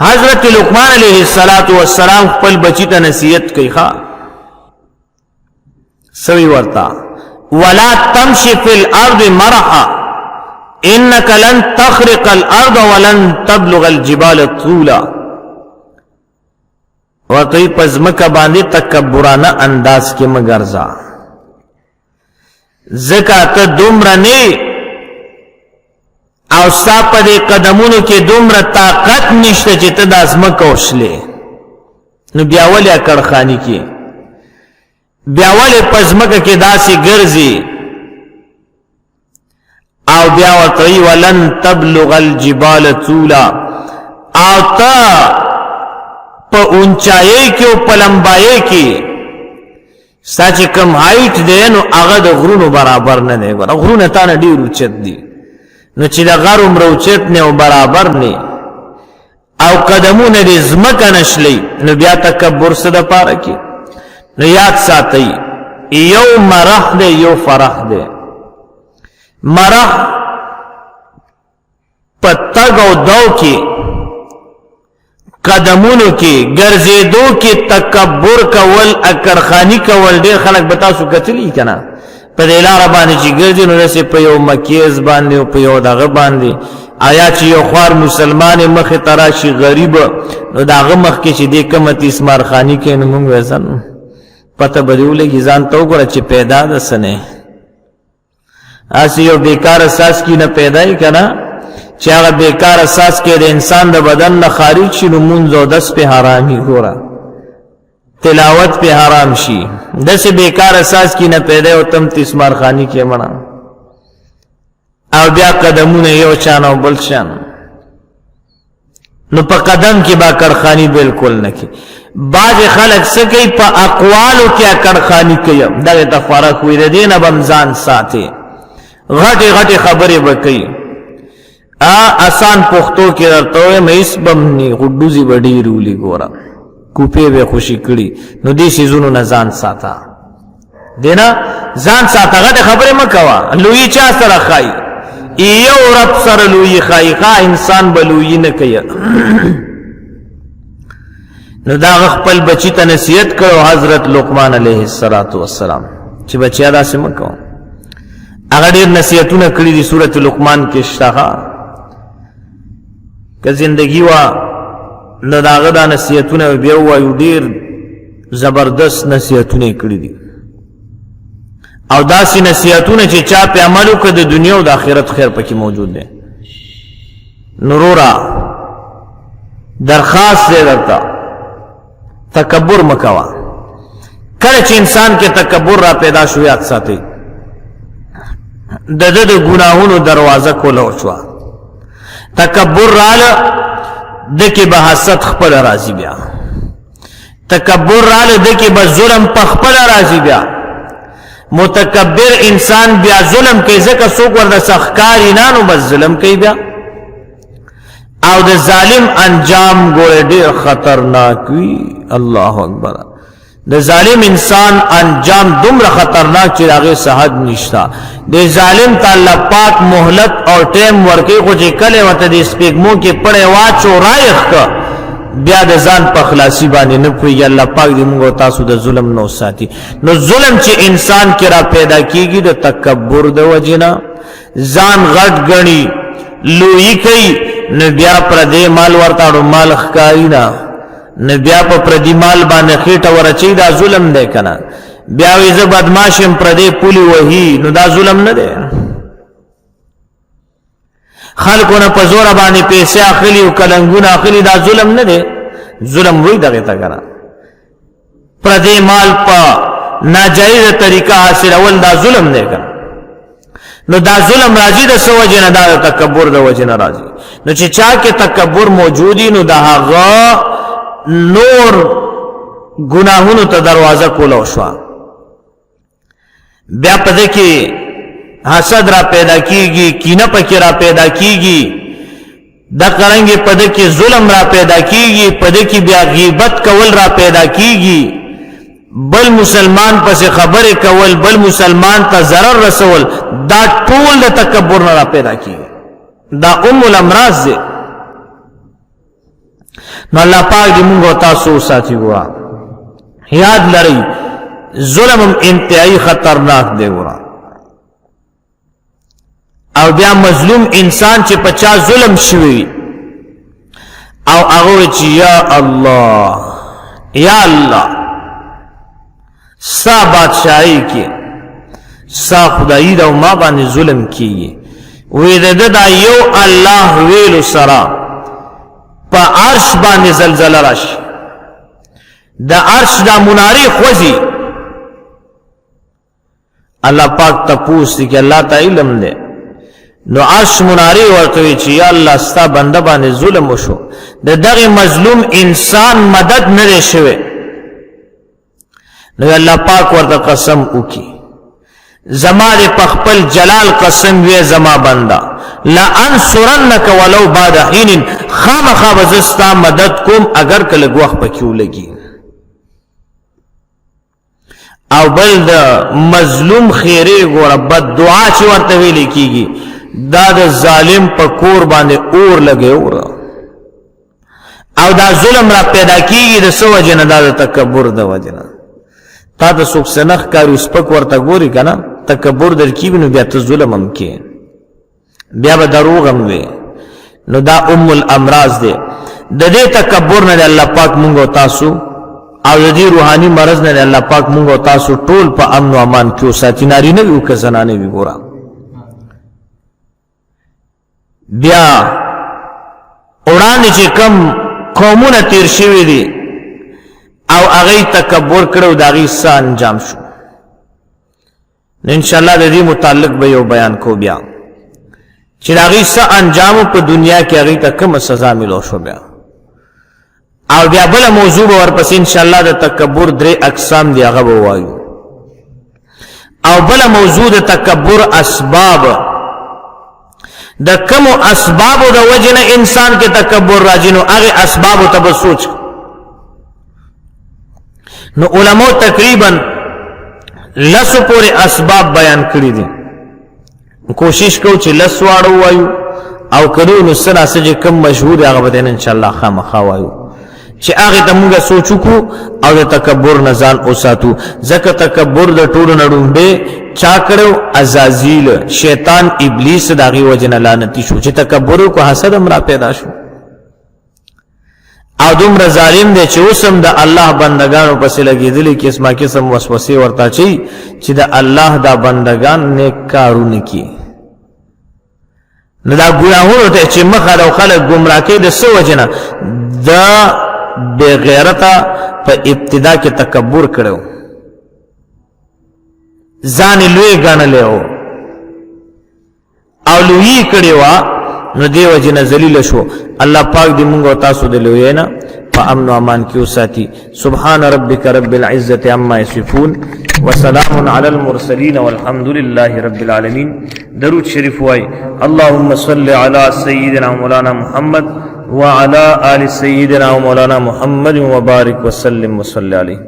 حضرت لقمان علیہ السلام خپل بچی ته نصیحت کوي ښا سوی ورتا ولا تمشي في الارض مرحا انك لن تخرق الارض ولن تبلغ الجبال طولا ورته پزمکه باندې تکبرانه انداز کې مګرزا زکات دومره نه او ستا په دې قدمونو کې دومره طاقت نشته چې ته د ازمکه وشلې نو بیا ولې کړخانی کې بیا ولې پزمکه کې داسې ګرځي او بیا ورته ولن تبلغ الجبال طولا او تا په اونچایي کې او په لمبایي کې سچ کم هایټ دی نو هغه د غرونو برابر نه دی غرونه تا نه ډیر اوچت دي نو چې د غر عمر اوچت نه او برابر نه او قدمونه دې زمکه نشلی نو بیا تکبر څه د پاره کې نو یاد ساتئ یو مرح دی یو فرح دی مرح پتګ او دو کې قدمونو کې ګرځېدو کې تکبر کول اکرخانی کول ډېر خلک به تاسو کتلی کنه په دې لار باندې چې ګرځي نو رسې په یو مکیز باندې او په یو دغه باندې آیا چې یو خوار مسلمان مخ تراشي غریب نو داغه مخ کې چې دې کمت اسمار خانی کې نو موږ وسن پته بدیولې ځان ته وګوره چې پیدا د سنه اسی یو بیکار اساس کی نه پیدای کنا چې هغه بیکار اساس کې د انسان د بدن نه خارج شي نو مونږ او دس په حرامي ګوره تلاوت په حرام شي دس بیکار اساس کی نه پیدا او تم تسمار خانی کې مړه او بیا قدمونه یو چان او بل چان نو په قدم کې با کړخانی بالکل نه کی بعض خلک سکی په اقوالو کې کړخانی کوي دا د فرق وي د دینه بمزان ساتي غټي غټي خبرې وکړي آسان پښتو کې درته مې اس بمني غډوزي وډي رولي ګورم کوپې به خوشي کړي نو دې سيزونو نه ځان ساته دینا ځان ساته غټه خبره مکوا لوی چا سره خای یو رب سره لوی خای ښا انسان بلوی نه کوي نو دا خپل بچی ته نصیحت کړو حضرت لقمان علیه السلام چې بچیا دا سم کو هغه ډیر نصیحتونه کړې دي سورۃ لقمان کې شته که زندگی وا نو داغه دا نصیحتونه بیا وایو ډیر زبردست نصیحتونه کړې دي او داسې نصیحتونه چې چا په عمل وکړي د دنیا او د آخرت خیر پکې موجود دی نورورا درخواست دې درته تکبر مکوا کله چې انسان کې تکبر را پیدا شو یاد ساتي د ګناهونو دروازه کوله شو تکبر رااله دکې به حسد خپل راضي بیا تکبر رااله دکې به ظلم په خپل راضي بیا متکبر انسان بیا ظلم کوي ځکه څوک ورته سخکاری نه نو بس ظلم کوي بیا او د ظالم انجام ګوره ډیر خطرناک وي الله اکبر د ظالم انسان انجام دومره خطرناک چې هغه صحت نشتا د ظالم تعالی پاک مهلت او ټیم ورکې خو چې کله وته د سپېګمو کې پړې واچو رایخ کا بیا د ځان په خلاصي باندې نه کوي الله پاک دې موږ تاسو د ظلم نو ساتي نو ظلم چې انسان کې را پیدا کیږي د تکبر د وجنا ځان غټ غني لوی کوي نو بیا پر دې مال ورتاړو مال ښکاری نه نو بیا په پردي مال باندې خېټه ورچي دا ظلم دی کنه بیا وې ز بدمعشم پر دې پولی وਹੀ نو دا ظلم نه دی خلقونه په زور باندې پیسې اخلي او کلنګونه اخلي دا ظلم نه دی ظلم وې دغه تا کنه پر دې مال په ناجایز طریقه حاصل اول دا ظلم دی کنه نو دا ظلم راځي د سوجه نه دا تکبر د وجه نه راځي نو چې چا کې تکبر موجودی نو دا هغه نور گناہونو ته دروازه کوله شو بیا پدې کې حسد را پیدا کیږي کینه پکې را پیدا کیږي د قرنګي پدې کې ظلم را پیدا کیږي پدې کې بیا غیبت کول را پیدا کیږي بل مسلمان پس خبره کول بل مسلمان ته ضرر رسول دا ټول د تکبر را پیدا کیږي دا ام الامراض دی نو الله پاک دې موږ او تاسو ساتي. ګورا یاد لرئ ظلم انتهایی خطرناک دی. ګورا او بیا مظلوم انسان چې په چا ظلم شوی او هغه چې یا الله ستا بادشاہی کې ستا خدایي دا ما باندې ظلم کیږي وی دا یو الله ویلو سره په عرش باندې زلزله راشي د عرش دا مناری خوځي. الله پاک تپوس دی کې الله تعالی علم دی نو عرش مناری ورته چې یا الله ستا بنده باندې ظلم وشو د دغه مظلوم انسان مدد نه شوی نو الله پاک ورته قسم وکي زما د خپل جلال قسم وی زما بنده لا انصرنک ولو بعد حين خامخا بزستا مدد کوم اگر کله وخت پکې ولګي. او بل د مظلوم خیره ګوره بد دعا چې ورته ویل کیږي دا د ظالم په کور باندې اور لګي او دا ظلم را پیدا کیږي د سو وجنه د تکبر د وجنه. تا د څوک سنخ کارو سپک ورته ګوري کنه تکبر در کیږي نو بیا ته ظلم هم کې بیا به دروغ هم وي نو دا الامراض دی. د دې تکبر نه الله پاک مونږ او تاسو او د دې روحاني مرض نه الله پاک مونږ او تاسو ټول په امن او امان کې ساتي ناري نه وي که زنانه وي. ګورا بیا وړاندې چې کم قومونه تیر شوي دي او هغه تکبر کړو دا غي څه انجام شو ان شاء الله د دې متعلق به یو بیان کو بیا چې دا غي څه انجام په دنیا کې هغه ته کوم سزا ملو شو بیا او بیا بل موضوع ورپسې ان شاء الله د تکبر درې اقسام دی هغه وایو او بل موضوع د تکبر اسباب د کوم اسباب د وجنه انسان کې تکبر راځي نو هغه اسباب ته سوچ نو علماء تقریبا لسو پورې اسباب بیان کړی دي کوشش کو چې لس واړو وایو او کړو نو سره چې کم مشهور هغه به ان شاء الله خامخا وایو چې هغه ته موږ سوچو کو او د تکبر نه ځان اوساتو ځکه تکبر د ټولو نړوندې چا کړو عزازیل شیطان ابلیس داغي وجنه لعنتی شو چې تکبر کو حسد امر پیدا شو او دومره ظالم دی چې اوسم د الله بندگانو پسې لګېدلې قسمه قسم وسوسې ورته چي چې د الله دا بندگان نیک کارونه کوي نو دا ګناهونو ته چې مخه او خلک گمراه کوي د څه وجنه دا بے غیرتا په ابتدا کې تکبر کړو ځان لوی ګڼلې او لوی کړو نو دیو جن ذلیل شو. الله پاک دې موږ او تاسو د لوی نه په امن او امان کې وساتي. سبحان ربک رب العزه عما یصفون وسلام علی المرسلین والحمد لله رب العالمین. درود شریف وای اللهم صل علی سیدنا مولانا محمد وعلى آل سيدنا ومولانا محمد وبارك وسلم وصلى عليه.